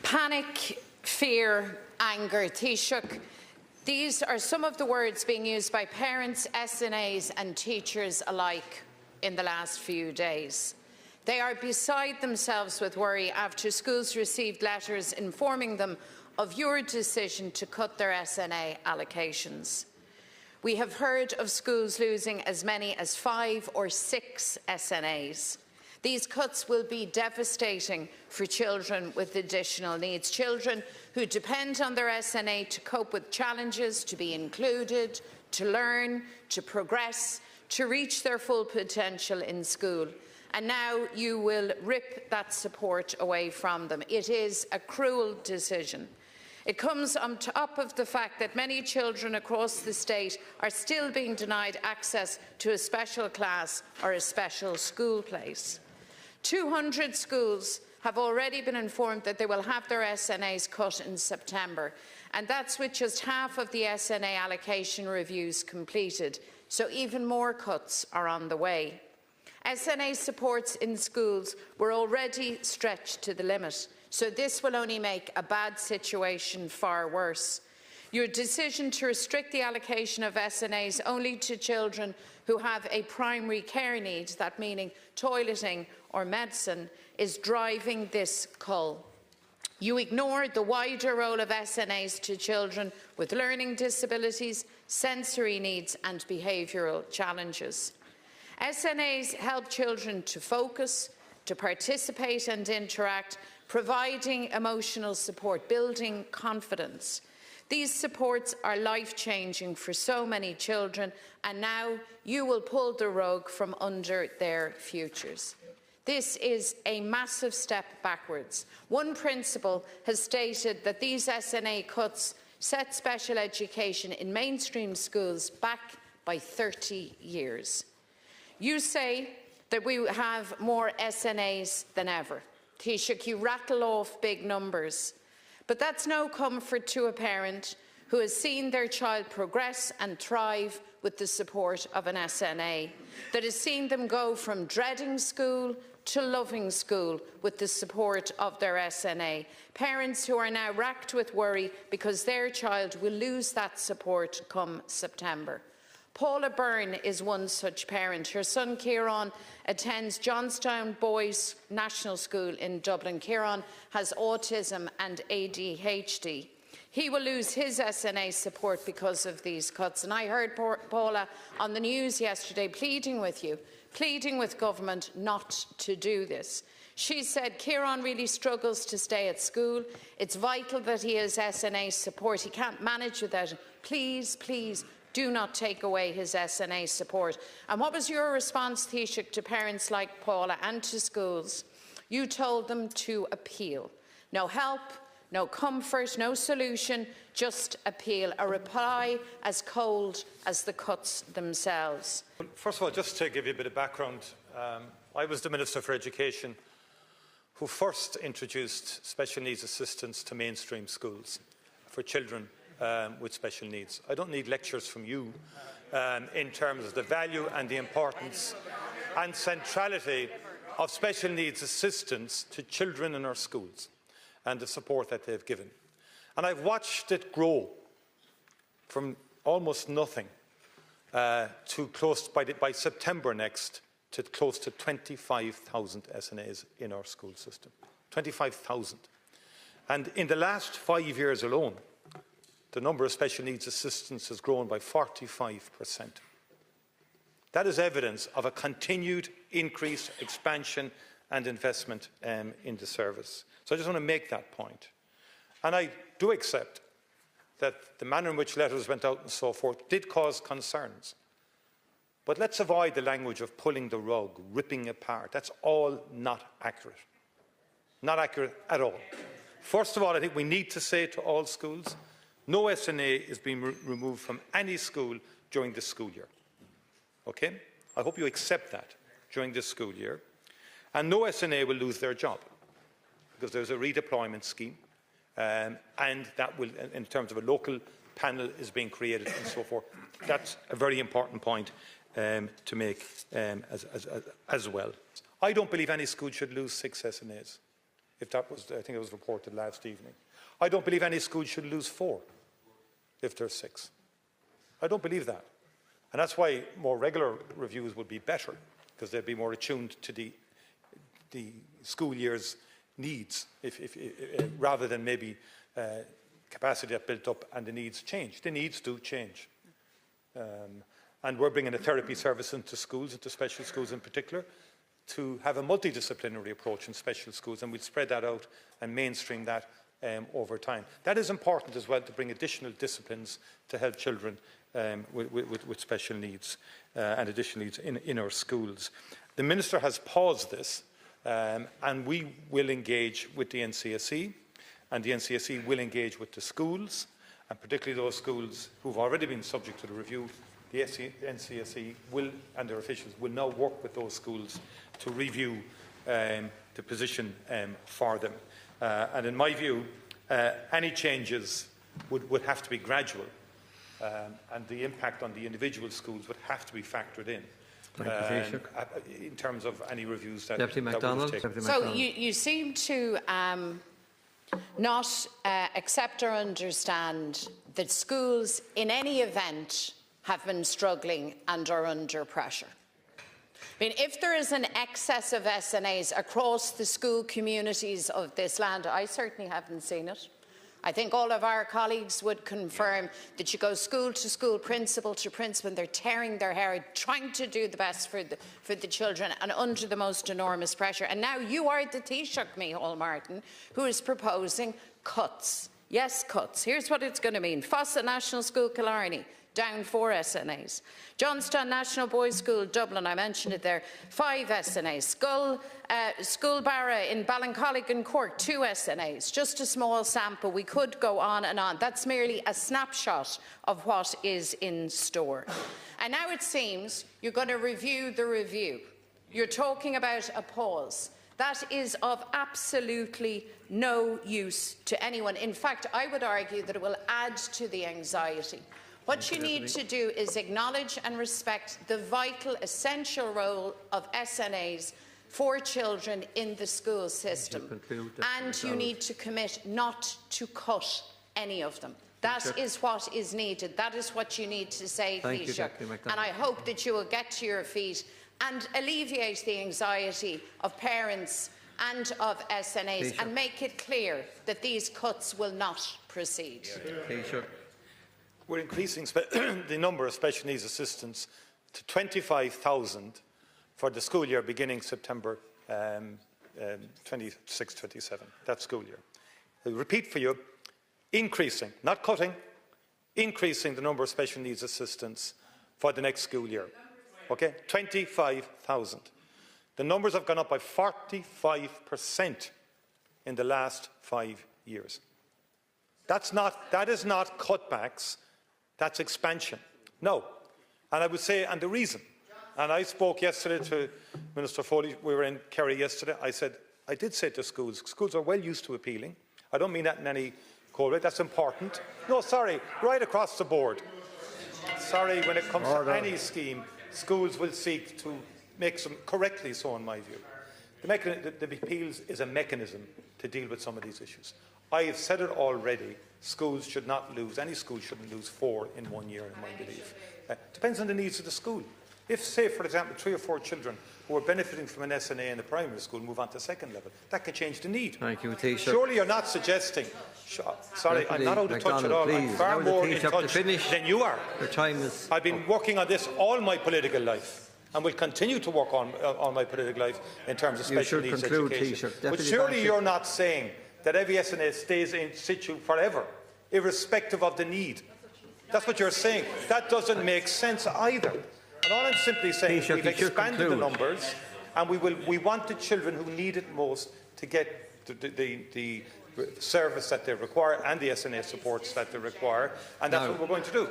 Panic, fear, anger. Taoiseach, these are some of the words being used by parents, SNAs and teachers alike in the last few days. They are beside themselves with worry after schools received letters informing them of your decision to cut their SNA allocations. We have heard of schools losing as many as 5 or 6 SNAs. These cuts will be devastating for children with additional needs, children who depend on their SNA to cope with challenges, to be included, to learn, to progress, to reach their full potential in school. And now you will rip that support away from them. It is a cruel decision. It comes on top of the fact that many children across the state are still being denied access to a special class or a special school place. 200 schools have already been informed that they will have their SNAs cut in September, and that's with just half of the SNA allocation reviews completed, so even more cuts are on the way. SNA supports in schools were already stretched to the limit, so this will only make a bad situation far worse. Your decision to restrict the allocation of SNAs only to children who have a primary care need, that meaning toileting or medicine, is driving this cull. You ignore the wider role of SNAs to children with learning disabilities, sensory needs and behavioural challenges. SNAs help children to focus, to participate and interact, providing emotional support, building confidence. These supports are life-changing for so many children, and now you will pull the rug from under their futures. This is a massive step backwards. One principal has stated that these SNA cuts set special education in mainstream schools back by 30 years. You say that we have more SNAs than ever. Taoiseach, you rattle off big numbers. But that's no comfort to a parent who has seen their child progress and thrive with the support of an SNA, that has seen them go from dreading school to loving school with the support of their SNA. Parents who are now racked with worry because their child will lose that support come September. Paula Byrne is one such parent. Her son Kieran attends Johnstown Boys National School in Dublin. Kieran has autism and ADHD. He will lose his SNA support because of these cuts. And I heard Paula on the news yesterday pleading with you, pleading with government not to do this. She said Kieran really struggles to stay at school. It's vital that he has SNA support. He can't manage without it. Please, please, do not take away his SNA support. And what was your response, Taoiseach, to parents like Paula and to schools? You told them to appeal. No help, no comfort, no solution, just appeal. A reply as cold as the cuts themselves. First of all, just to give you a bit of background, I was the Minister for Education who first introduced special needs assistance to mainstream schools for children with special needs. I don't need lectures from you in terms of the value and the importance and centrality of special needs assistance to children in our schools and the support that they've given. And I've watched it grow from almost nothing to close, by September next, to close to 25,000 SNAs in our school system. 25,000. And in the last 5 years alone, the number of special needs assistants has grown by 45%. That is evidence of a continued increase, expansion and investment in the service. So I just want to make that point. And I do accept that the manner in which letters went out and so forth did cause concerns. But let's avoid the language of pulling the rug, ripping apart. That's all not accurate. Not accurate at all. First of all, I think we need to say to all schools, no SNA is being removed from any school during this school year. Okay? I hope you accept that during this school year. And no SNA will lose their job because there's a redeployment scheme and that will, in terms of a local panel, is being created and so forth. That's a very important point to make as well. I don't believe any school should lose 6 SNAs. if that was, I think it was reported last evening. I don't believe any school should lose 4 if there's 6. I don't believe that. And that's why more regular reviews would be better, because they'd be more attuned to the school year's needs, rather than maybe capacity that built up and the needs change. The needs do change. And we're bringing a therapy service into schools, into special schools in particular, to have a multidisciplinary approach in special schools, and we'll spread that out and mainstream that over time. That is important as well, to bring additional disciplines to help children with special needs and additional needs in our schools. The Minister has paused this, and we will engage with the NCSE, and the NCSE will engage with the schools, and particularly those schools who have already been subject to the review. The NCSE will, and their officials will now work with those schools to review the position for them. And in my view, any changes would have to be gradual, and the impact on the individual schools would have to be factored in terms of any reviews that Deputy McDonald. So you seem to not accept or understand that schools in any event have been struggling and are under pressure. I mean, if there is an excess of SNAs across the school communities of this land, I certainly haven't seen it. I think all of our colleagues would confirm that you go school to school, principal to principal, and they're tearing their hair out, trying to do the best for the children, and under the most enormous pressure. And now you are the Taoiseach Micheál Martin, who is proposing cuts. Yes, cuts. Here's what it's going to mean. Fossa National School, Killarney, down 4 SNAs. Johnstown National Boys School, Dublin, I mentioned it there, 5 SNAs. Schoolbarra in Ballincollig and Cork, 2 SNAs. Just a small sample. We could go on and on. That's merely a snapshot of what is in store. And now it seems you're going to review the review. You're talking about a pause. That is of absolutely no use to anyone. In fact, I would argue that it will add to the anxiety. What you need to do is acknowledge and respect the vital, essential role of SNAs for children in the school system. And you need to commit not to cut any of them. That is what is needed. That is what you need to say, Taoiseach. And I hope that you will get to your feet and alleviate the anxiety of parents and of SNAs and make it clear that these cuts will not proceed. We're increasing the number of special needs assistants to 25,000 for the school year beginning September 26-27, that school year. I'll repeat for you, increasing, not cutting, increasing the number of special needs assistants for the next school year. Okay, 25,000. The numbers have gone up by 45% in the last 5 years. That is not cutbacks. That's expansion. No. And I would say, and the reason, and I spoke yesterday to Minister Foley, we were in Kerry yesterday, I did say to schools are well used to appealing. I don't mean that in any cold way, that's important. No, sorry, right across the board. Sorry, when it comes to any scheme, schools will seek to make some, correctly so in my view. The appeals is a mechanism to deal with some of these issues. I have said it already, schools should not lose, any school shouldn't lose 4 in 1 year, in my belief. Depends on the needs of the school. If, say, for example, 3 or 4 children who are benefiting from an SNA in the primary school move on to second level, that could change the need. Thank you, Taoiseach. Surely you're not suggesting... Sorry, I'm not out of touch at all. I'm far more in touch than you are. Your time is I've been working on this all my political life, and will continue to work on my political life in terms of special needs education. But surely you're not saying that every SNA stays in situ forever, irrespective of the need. That's what you're saying. That doesn't make sense either. And all I'm simply saying is we've expanded the numbers, and we want the children who need it most to get the service that they require and the SNA supports that they require, and that's what we're going to do.